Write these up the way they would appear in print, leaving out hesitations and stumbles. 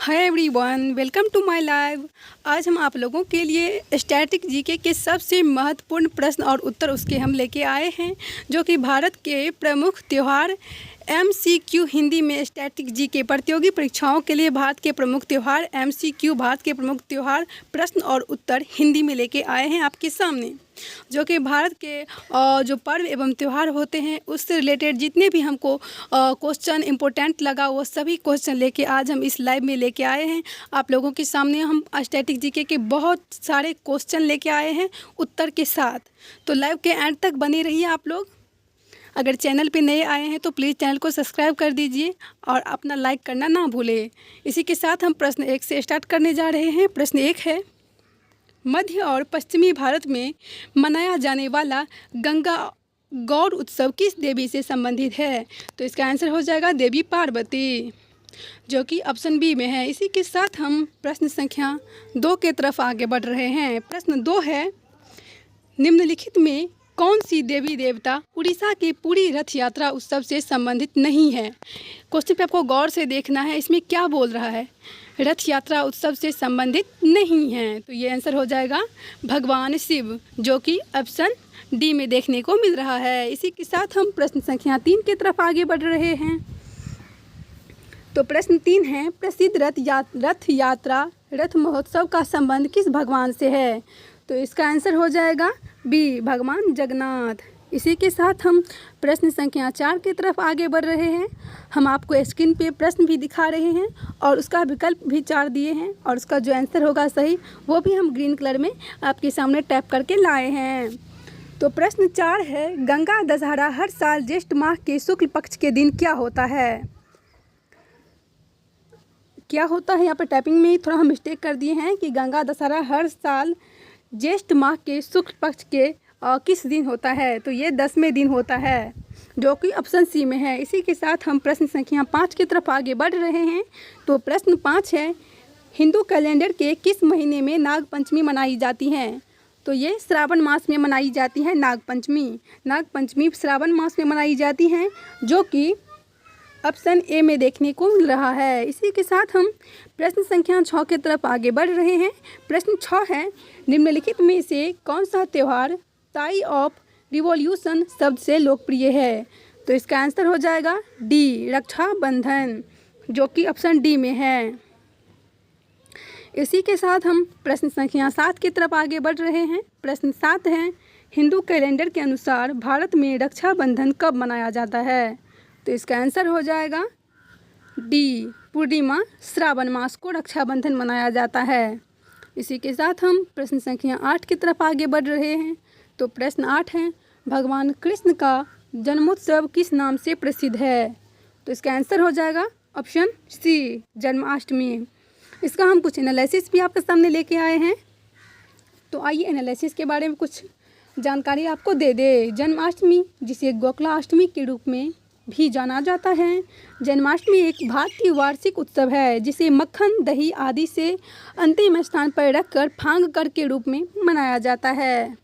Hi everyone, welcome to my live. आज हम आप लोगों के लिए स्टैटिक जीके के सबसे महत्वपूर्ण प्रश्न और उत्तर उसके हम लेके आए हैं, जो कि भारत के प्रमुख त्यौहार एमसीक्यू हिंदी में स्टैटिक जीके प्रतियोगी परीक्षाओं के लिए भारत के प्रमुख त्यौहार एमसीक्यू भारत के प्रमुख त्यौहार प्रश्न और उत्तर हिंदी में लेके आए हैं आपके सामने, जो कि भारत के जो पर्व एवं त्यौहार होते हैं उससे रिलेटेड जितने भी हमको क्वेश्चन इम्पोर्टेंट लगा वो सभी क्वेश्चन लेके आज हम इस लाइव में लेके आए हैं आप लोगों के सामने। हम स्टैटिक जीके के बहुत सारे क्वेश्चन लेके आए हैं उत्तर के साथ, तो लाइव के एंड तक बने रहिए आप लोग। अगर चैनल पे नए आए हैं तो प्लीज़ चैनल को सब्सक्राइब कर दीजिए और अपना लाइक करना ना भूलें। इसी के साथ हम प्रश्न 1 से स्टार्ट करने जा रहे हैं। प्रश्न 1 है, मध्य और पश्चिमी भारत में मनाया जाने वाला गंगा गौर उत्सव किस देवी से संबंधित है? तो इसका आंसर हो जाएगा देवी पार्वती, जो कि ऑप्शन बी में है। इसी के साथ हम प्रश्न संख्या 2 के तरफ आगे बढ़ रहे हैं। प्रश्न 2 है, निम्नलिखित में कौन सी देवी देवता उड़ीसा की पूरी रथ यात्रा उत्सव से संबंधित नहीं है? क्वेश्चन पे आपको गौर से देखना है, इसमें क्या बोल रहा है, रथ यात्रा उत्सव से संबंधित नहीं है। तो ये आंसर हो जाएगा भगवान शिव, जो कि ऑप्शन डी में देखने को मिल रहा है। इसी के साथ हम प्रश्न संख्या 3 की तरफ आगे बढ़ रहे हैं। तो प्रश्न 3 है, प्रसिद्ध रथ यात्रा रथ महोत्सव का संबंध किस भगवान से है? तो इसका आंसर हो जाएगा बी, भगवान जगन्नाथ। इसी के साथ हम प्रश्न संख्या 4 की तरफ आगे बढ़ रहे हैं। हम आपको स्क्रीन पे प्रश्न भी दिखा रहे हैं और उसका विकल्प भी 4 दिए हैं और उसका जो आंसर होगा सही वो भी हम ग्रीन कलर में आपके सामने टैप करके लाए हैं। तो प्रश्न 4 है, गंगा दशहरा हर साल ज्येष्ठ माह के शुक्ल पक्ष के दिन क्या होता है? क्या होता है, यहाँ पर टाइपिंग में थोड़ा हम मिस्टेक कर दिए हैं कि गंगा दशहरा हर साल ज्येष्ठ माह के शुक्ल पक्ष के किस दिन होता है? तो ये 10वें दिन होता है, जो कि ऑप्शन सी में है। इसी के साथ हम प्रश्न संख्या 5 की तरफ आगे बढ़ रहे हैं। तो प्रश्न 5 है, हिंदू कैलेंडर के किस महीने में नाग पंचमी मनाई जाती है? तो ये श्रावण मास में मनाई जाती है नाग पंचमी श्रावण मास में मनाई जाती है, जो कि ऑप्शन ए में देखने को मिल रहा है। इसी के साथ हम प्रश्न संख्या 6 की तरफ आगे बढ़ रहे हैं। प्रश्न 6 है, निम्नलिखित में से कौन सा त्यौहार टाई ऑफ रिवॉल्यूशन शब्द से लोकप्रिय है? तो इसका आंसर हो जाएगा डी, रक्षाबंधन, जो कि ऑप्शन डी में है। इसी के साथ हम प्रश्न संख्या 7 की तरफ आगे बढ़ रहे हैं। प्रश्न 7 है, हिंदू कैलेंडर के अनुसार भारत में रक्षाबंधन कब मनाया जाता है? तो इसका आंसर हो जाएगा डी, पूर्णिमा श्रावण मास को रक्षाबंधन मनाया जाता है। इसी के साथ हम प्रश्न संख्या 8 की तरफ आगे बढ़ रहे हैं। तो प्रश्न 8 है, भगवान कृष्ण का जन्मोत्सव किस नाम से प्रसिद्ध है? तो इसका आंसर हो जाएगा ऑप्शन सी, जन्माष्टमी। इसका हम कुछ एनालिसिस भी आपके सामने लेके आए हैं, तो आइए एनालिसिस के बारे में कुछ जानकारी आपको दे दे। जन्माष्टमी, जिसे गोकुलाष्टमी के रूप में भी जाना जाता है, जन्माष्टमी एक भारतीय वार्षिक उत्सव है जिसे मक्खन, दही आदि से अंतिम स्थान पर रखकर फांग कर के रूप में मनाया जाता है।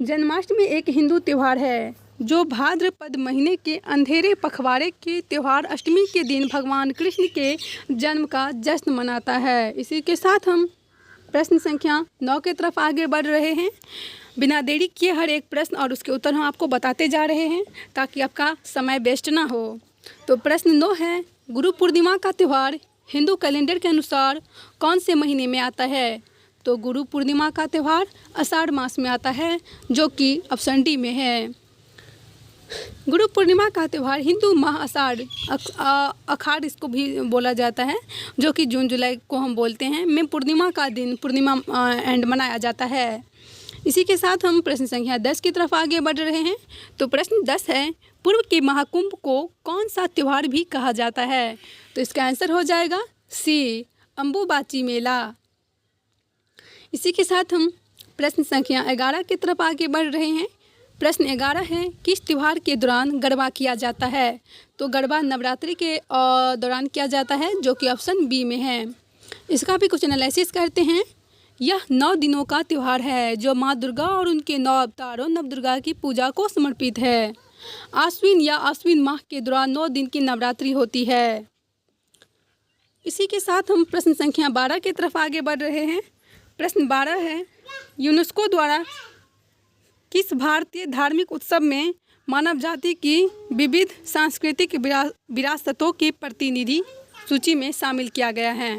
जन्माष्टमी एक हिंदू त्यौहार है जो भाद्रपद महीने के अंधेरे पखवाड़े के त्यौहार अष्टमी के दिन भगवान कृष्ण के जन्म का जश्न मनाता है। इसी के साथ हम प्रश्न संख्या 9 की तरफ आगे बढ़ रहे हैं। बिना देरी किए हर एक प्रश्न और उसके उत्तर हम आपको बताते जा रहे हैं ताकि आपका समय वेस्ट ना हो। तो प्रश्न 9 है, गुरु पूर्णिमा का त्यौहार हिंदू कैलेंडर के अनुसार कौन से महीने में आता है? तो गुरु पूर्णिमा का त्यौहार आषाढ़ मास में आता है, जो कि ऑप्शन डी में है। गुरु पूर्णिमा का त्यौहार हिंदू माह आषाढ़ अखाड़ इसको भी बोला जाता है, जो कि जून जुलाई को हम बोलते हैं, में पूर्णिमा का दिन पूर्णिमा एंड मनाया जाता है। इसी के साथ हम प्रश्न संख्या 10 की तरफ आगे बढ़ रहे हैं। तो प्रश्न 10 है, पूर्व के महाकुंभ को कौन सा त्यौहार भी कहा जाता है? तो इसका आंसर हो जाएगा सी, अम्बुबाची मेला। इसी के साथ हम प्रश्न संख्या 11 की तरफ आगे बढ़ रहे हैं। प्रश्न 11 है, किस त्यौहार के दौरान गरबा किया जाता है? तो गरबा नवरात्रि के दौरान किया जाता है, जो कि ऑप्शन बी में है। इसका भी कुछ एनालिसिस करते हैं। यह 9 दिनों का त्यौहार है जो माँ दुर्गा और उनके 9 अवतारों नवदुर्गा की पूजा को समर्पित है। आश्विन या आश्विन माह के दौरान 9 दिन की नवरात्रि होती है। इसी के साथ हम प्रश्न संख्या 12 की तरफ आगे बढ़ रहे हैं। प्रश्न 12 है, यूनेस्को द्वारा किस भारतीय धार्मिक उत्सव में मानव जाति की विविध सांस्कृतिक विरासतों की प्रतिनिधि सूची में शामिल किया गया है?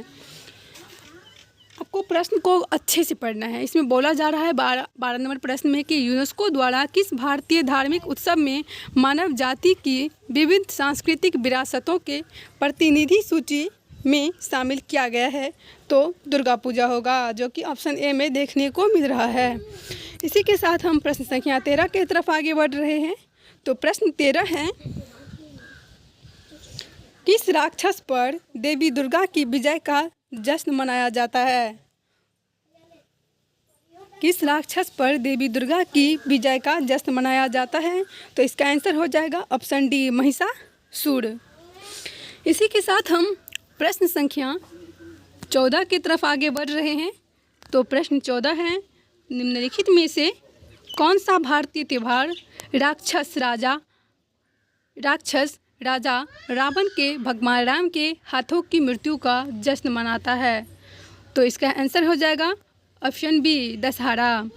आपको प्रश्न को अच्छे से पढ़ना है। इसमें बोला जा रहा है 12 नंबर प्रश्न में कि यूनेस्को द्वारा किस भारतीय धार्मिक उत्सव में मानव जाति की विविध सांस्कृतिक विरासतों के प्रतिनिधि सूची में शामिल किया गया है? तो दुर्गा पूजा होगा, जो कि ऑप्शन ए में देखने को मिल रहा है। इसी के साथ हम प्रश्न संख्या 13 की तरफ आगे बढ़ रहे हैं। तो प्रश्न 13 है, किस राक्षस पर देवी दुर्गा की विजय का जश्न मनाया जाता है? किस राक्षस पर देवी दुर्गा की विजय का जश्न मनाया जाता है? तो इसका आंसर हो जाएगा ऑप्शन डी, महिषासुर। इसी के साथ हम प्रश्न संख्या 14 की तरफ आगे बढ़ रहे हैं। तो प्रश्न 14 है, निम्नलिखित में से कौन सा भारतीय त्यौहार राक्षस राजा रावण के भगवान राम के हाथों की मृत्यु का जश्न मनाता है? तो इसका आंसर हो जाएगा ऑप्शन बी, दशहरा।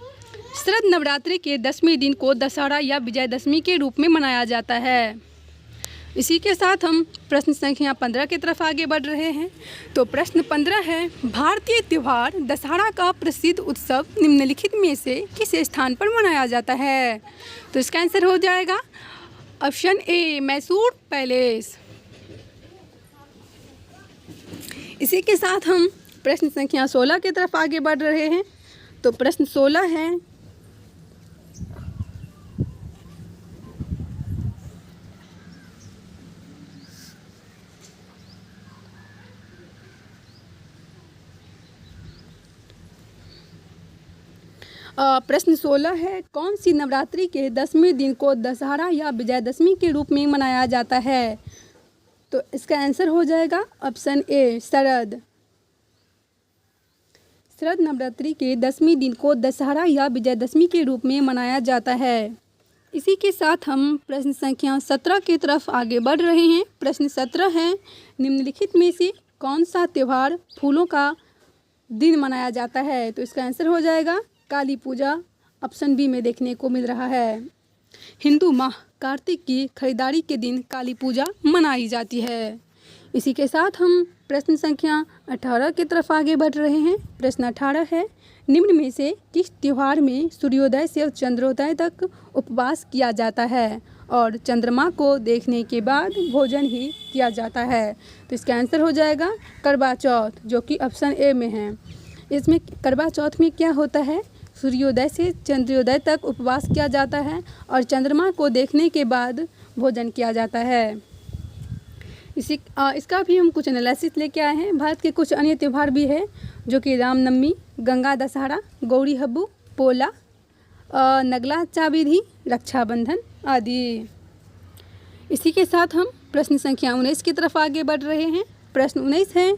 शरद नवरात्रि के 10वें दिन को दशहरा या विजयदशमी के रूप में मनाया जाता है। इसी के साथ हम प्रश्न संख्या 15 की तरफ आगे बढ़ रहे हैं। तो प्रश्न 15 है, भारतीय त्यौहार दशहरा का प्रसिद्ध उत्सव निम्नलिखित में से किस स्थान पर मनाया जाता है? तो इसका आंसर हो जाएगा ऑप्शन ए, मैसूर पैलेस। इसी के साथ हम प्रश्न संख्या 16 की तरफ आगे बढ़ रहे हैं। तो प्रश्न 16 है, प्रश्न 16 है, कौन सी नवरात्रि के 10वें दिन को दशहरा या विजयदशमी के रूप में मनाया जाता है? तो इसका आंसर हो जाएगा ऑप्शन ए, शरद नवरात्रि के 10वें दिन को दशहरा या विजयदशमी के रूप में मनाया जाता है। इसी के साथ हम प्रश्न संख्या 17 की तरफ आगे बढ़ रहे हैं। प्रश्न 17 है, निम्नलिखित में से कौन सा त्यौहार फूलों का दिन मनाया जाता है? तो इसका आंसर हो जाएगा काली पूजा, ऑप्शन बी में देखने को मिल रहा है। हिंदू माह कार्तिक की खरीदारी के दिन काली पूजा मनाई जाती है। इसी के साथ हम प्रश्न संख्या 18 की तरफ आगे बढ़ रहे हैं। प्रश्न 18 है, निम्न में से किस त्यौहार में सूर्योदय से चंद्रोदय तक उपवास किया जाता है और चंद्रमा को देखने के बाद भोजन ही किया जाता है? तो इसका आंसर हो जाएगा करवा चौथ, जो कि ऑप्शन ए में है। इसमें करवा चौथ में क्या होता है, सूर्योदय से चंद्रोदय तक उपवास किया जाता है और चंद्रमा को देखने के बाद भोजन किया जाता है। इसका भी हम कुछ एनालिसिस लेके आए हैं। भारत के कुछ अन्य त्यौहार भी है, जो कि रामनवमी, गंगा दशहरा, गौरी हब्बू, पोला, नगला चाबीधी, रक्षाबंधन आदि। इसी के साथ हम प्रश्न संख्या 19 की तरफ आगे बढ़ रहे हैं। प्रश्न 19 है,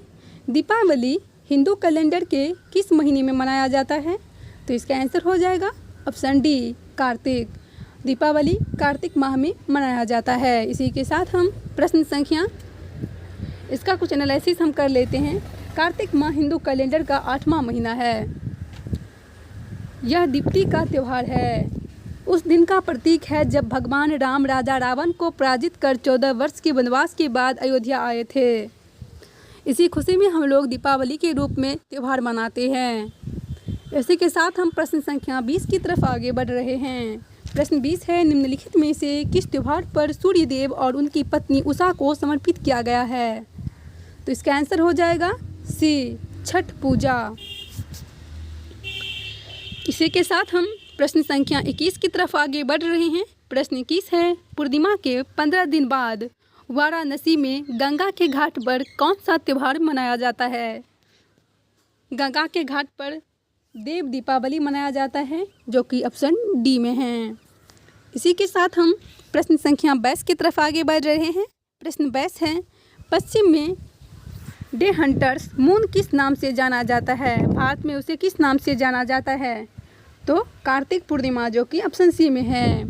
दीपावली हिंदू कैलेंडर के किस महीने में मनाया जाता है? तो इसका आंसर हो जाएगा ऑप्शन डी, कार्तिक। दीपावली कार्तिक माह में मनाया जाता है। इसी के साथ हम प्रश्न संख्या, इसका कुछ एनालिसिस हम कर लेते हैं। कार्तिक माह हिंदू कैलेंडर का 8वां महीना है। यह दीप्ति का त्यौहार है। उस दिन का प्रतीक है जब भगवान राम राजा रावण को पराजित कर 14 वर्ष के वनवास के बाद अयोध्या आए थे। इसी खुशी में हम लोग दीपावली के रूप में त्यौहार मनाते हैं। इसी के साथ हम प्रश्न संख्या 20 की तरफ आगे बढ़ रहे हैं। प्रश्न 20 है, निम्नलिखित में से किस त्यौहार पर सूर्य देव और उनकी पत्नी उषा को समर्पित किया गया है? तो इसका आंसर हो जाएगा सी, छठ पूजा। इसी के साथ हम प्रश्न संख्या 21 की तरफ आगे बढ़ रहे हैं। प्रश्न 21 है, पूर्णिमा के 15 दिन बाद वाराणसी में गंगा के घाट पर कौन सा त्यौहार मनाया जाता है? गंगा के घाट पर देव दीपावली मनाया जाता है, जो कि ऑप्शन डी में है। इसी के साथ हम प्रश्न संख्या 22 की तरफ आगे बढ़ रहे हैं। प्रश्न 22 है, पश्चिम में डे हंटर्स मून किस नाम से जाना जाता है? भारत में उसे किस नाम से जाना जाता है? तो कार्तिक पूर्णिमा, जो कि ऑप्शन सी में है।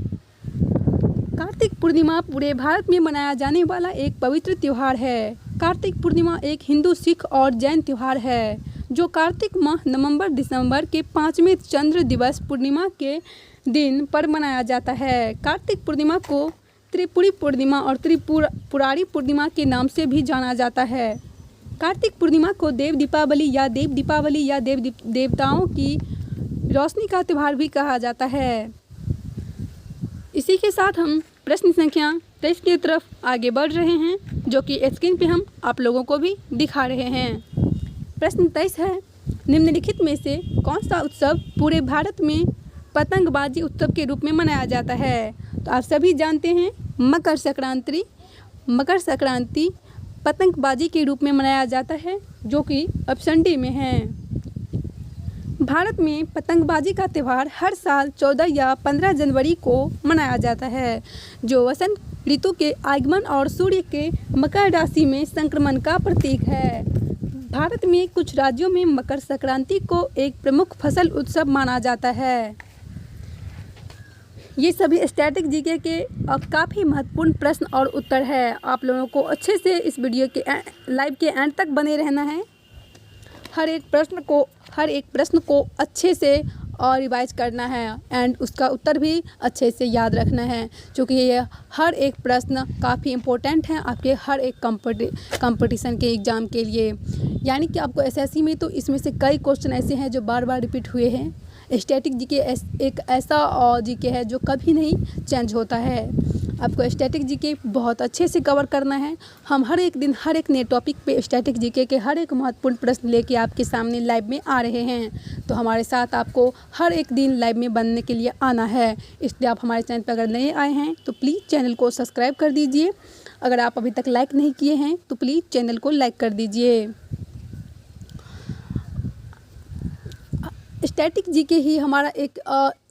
कार्तिक पूर्णिमा पूरे भारत में मनाया जाने वाला एक पवित्र त्यौहार है। कार्तिक पूर्णिमा एक हिंदू, सिख और जैन त्यौहार है जो कार्तिक माह नवंबर दिसंबर के 5वें चंद्र दिवस पूर्णिमा के दिन पर मनाया जाता है। कार्तिक पूर्णिमा को त्रिपुरी पूर्णिमा और त्रिपुरारी पूर्णिमा के नाम से भी जाना जाता है। कार्तिक पूर्णिमा को देव दीपावली या देवताओं की रोशनी का त्यौहार भी कहा जाता है। इसी के साथ हम प्रश्न संख्या 23 की तरफ आगे बढ़ रहे हैं, जो कि स्क्रीन पे हम आप लोगों को भी दिखा रहे हैं। प्रश्न 23 है, निम्नलिखित में से कौन सा उत्सव पूरे भारत में पतंगबाजी उत्सव के रूप में मनाया जाता है? तो आप सभी जानते हैं मकर संक्रांति पतंगबाजी के रूप में मनाया जाता है, जो कि ऑप्शन डी में है। भारत में पतंगबाजी का त्यौहार हर साल 14 या 15 जनवरी को मनाया जाता है, जो वसंत ऋतु के आगमन और सूर्य के मकर राशि में संक्रमण का प्रतीक है। भारत में कुछ राज्यों में मकर संक्रांति को एक प्रमुख फसल उत्सव माना जाता है। ये सभी स्टैटिक जीके के काफ़ी महत्वपूर्ण प्रश्न और उत्तर है। आप लोगों को अच्छे से इस वीडियो के लाइव के एंड तक बने रहना है। हर एक प्रश्न को अच्छे से और रिवाइज करना है एंड उसका उत्तर भी अच्छे से याद रखना है, क्योंकि ये हर एक प्रश्न काफ़ी इम्पोर्टेंट है आपके हर एक कंपटीशन के एग्ज़ाम के लिए। यानी कि आपको एसएससी में तो इसमें से कई क्वेश्चन ऐसे हैं जो बार बार रिपीट हुए हैं। स्टैटिक जीके एक ऐसा जीके है जो कभी नहीं चेंज होता है। आपको स्टैटिक जीके बहुत अच्छे से कवर करना है। हम हर एक दिन हर एक नए टॉपिक पे स्टैटिक जीके के हर एक महत्वपूर्ण प्रश्न लेके आपके सामने लाइव में आ रहे हैं। तो हमारे साथ आपको हर एक दिन लाइव में बनने के लिए आना है। इसलिए आप हमारे चैनल पर अगर नए आए हैं तो प्लीज़ चैनल को सब्सक्राइब कर दीजिए। अगर आप अभी तक लाइक नहीं किए हैं तो प्लीज़ चैनल को लाइक कर दीजिए। स्टैटिक जीके ही हमारा एक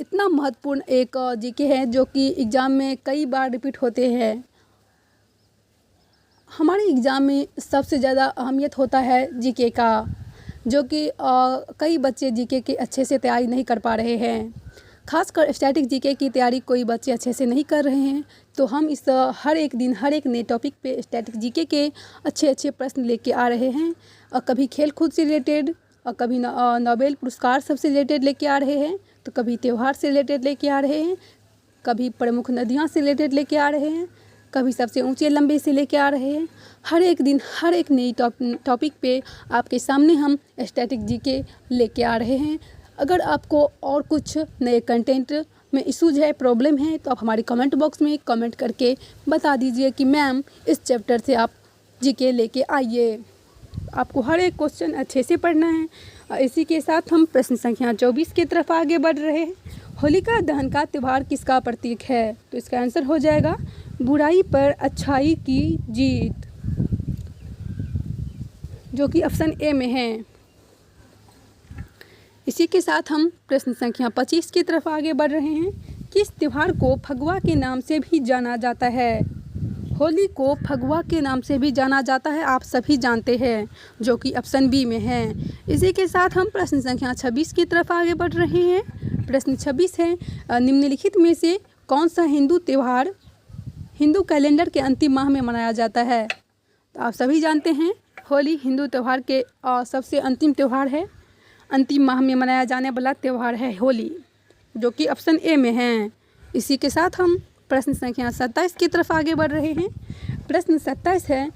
इतना महत्वपूर्ण एक जीके है जो कि एग्ज़ाम में कई बार रिपीट होते हैं। हमारे एग्ज़ाम में सबसे ज़्यादा अहमियत होता है जीके का, जो कि कई बच्चे जीके की अच्छे से तैयारी नहीं कर पा रहे हैं। खासकर स्टैटिक जीके की तैयारी कोई बच्चे अच्छे से नहीं कर रहे हैं। तो हम इस हर एक दिन हर एक नए टॉपिक पे स्टैटिक जीके के अच्छे प्रश्न लेके आ रहे हैं। और कभी खेल कूद से रिलेटेड और कभी नोबेल पुरस्कार सबसे रिलेटेड लेके आ रहे हैं, तो कभी त्यौहार से रिलेटेड लेके आ रहे हैं, कभी प्रमुख नदियाँ से रिलेटेड लेके आ रहे हैं, कभी सबसे ऊंचे लंबे से लेके आ रहे हैं। हर एक दिन हर एक नई टॉपिक पे आपके सामने हम स्टैटिक जीके लेके आ रहे हैं। अगर आपको और कुछ नए कंटेंट में इशूज़ है, प्रॉब्लम है, तो आप हमारे कमेंट बॉक्स में कमेंट करके बता दीजिए कि मैम इस चैप्टर से आप जीके लेके आइए। आपको हर एक क्वेश्चन अच्छे से पढ़ना है। और इसी के साथ हम प्रश्न संख्या 24 की तरफ आगे बढ़ रहे हैं। होलिका दहन का त्यौहार किसका प्रतीक है? तो इसका आंसर हो जाएगा बुराई पर अच्छाई की जीत, जो कि ऑप्शन ए में है। इसी के साथ हम प्रश्न संख्या 25 की तरफ आगे बढ़ रहे हैं। किस त्यौहार को फगुआ के नाम से भी जाना जाता है? होली को फगुआ के नाम से भी जाना जाता है, आप सभी जानते हैं, जो कि ऑप्शन बी में है। इसी के साथ हम प्रश्न संख्या 26 की तरफ आगे बढ़ रहे हैं। प्रश्न 26 है, निम्नलिखित में से कौन सा हिंदू त्यौहार हिंदू कैलेंडर के अंतिम माह में मनाया जाता है? तो आप सभी जानते हैं होली हिंदू त्यौहार के सबसे अंतिम त्यौहार है। अंतिम माह में मनाया जाने वाला त्यौहार है होली, जो कि ऑप्शन ए में है। इसी के साथ हम प्रश्न संख्या 27 की तरफ आगे बढ़ रहे हैं। प्रश्न 27 है,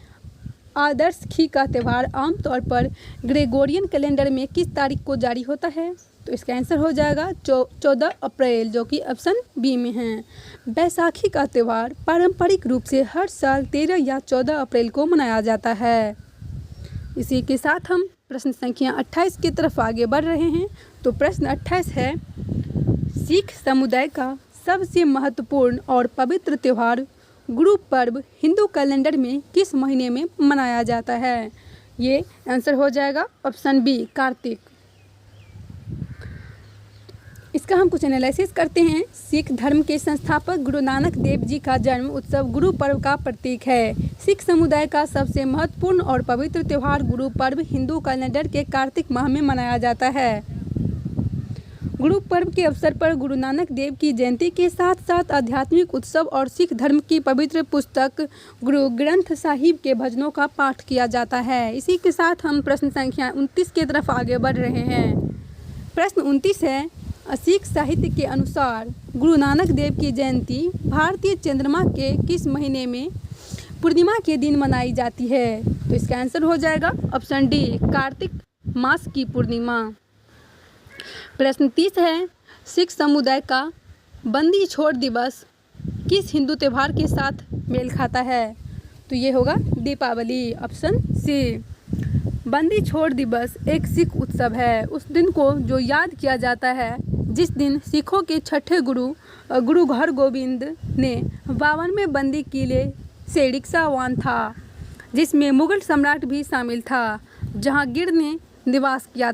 आदर्श घी का त्यौहार आमतौर पर ग्रेगोरियन कैलेंडर में किस तारीख को जारी होता है? तो इसका आंसर हो जाएगा 14 अप्रैल, जो कि ऑप्शन बी में है। बैसाखी का त्यौहार पारंपरिक रूप से हर साल 13 या 14 अप्रैल को मनाया जाता है। इसी के साथ हम प्रश्न संख्या 28 की तरफ आगे बढ़ रहे हैं। तो प्रश्न 28 है, सिख समुदाय का सबसे महत्वपूर्ण और पवित्र त्यौहार गुरु पर्व हिंदू कैलेंडर में किस महीने में मनाया जाता है? ये आंसर हो जाएगा ऑप्शन बी, कार्तिक। इसका हम कुछ एनालिसिस करते हैं। सिख धर्म के संस्थापक गुरु नानक देव जी का जन्म उत्सव गुरु पर्व का प्रतीक है। सिख समुदाय का सबसे महत्वपूर्ण और पवित्र त्यौहार गुरु पर्व हिंदू कैलेंडर के कार्तिक माह में मनाया जाता है। गुरु पर्व के अवसर पर गुरु नानक देव की जयंती के साथ साथ आध्यात्मिक उत्सव और सिख धर्म की पवित्र पुस्तक गुरु ग्रंथ साहिब के भजनों का पाठ किया जाता है। इसी के साथ हम प्रश्न संख्या 29 की तरफ आगे बढ़ रहे हैं। प्रश्न 29 है, सिख साहित्य के अनुसार गुरु नानक देव की जयंती भारतीय चंद्रमा के किस महीने में पूर्णिमा के दिन मनाई जाती है? तो इसका आंसर हो जाएगा ऑप्शन डी, कार्तिक मास की पूर्णिमा। प्रश्न 30 है, सिख समुदाय का बंदी छोड़ दिवस किस हिंदू त्यौहार के साथ मेल खाता है? तो ये होगा दीपावली, ऑप्शन सी। बंदी छोड़ दिवस एक सिख उत्सव है। उस दिन को जो याद किया जाता है जिस दिन सिखों के छठे गुरु हरगोबिंद ने 52वें बंदी किले से रिक्सावान था, जिसमें मुगल सम्राट भी शामिल था, जहांगीर ने निवास किया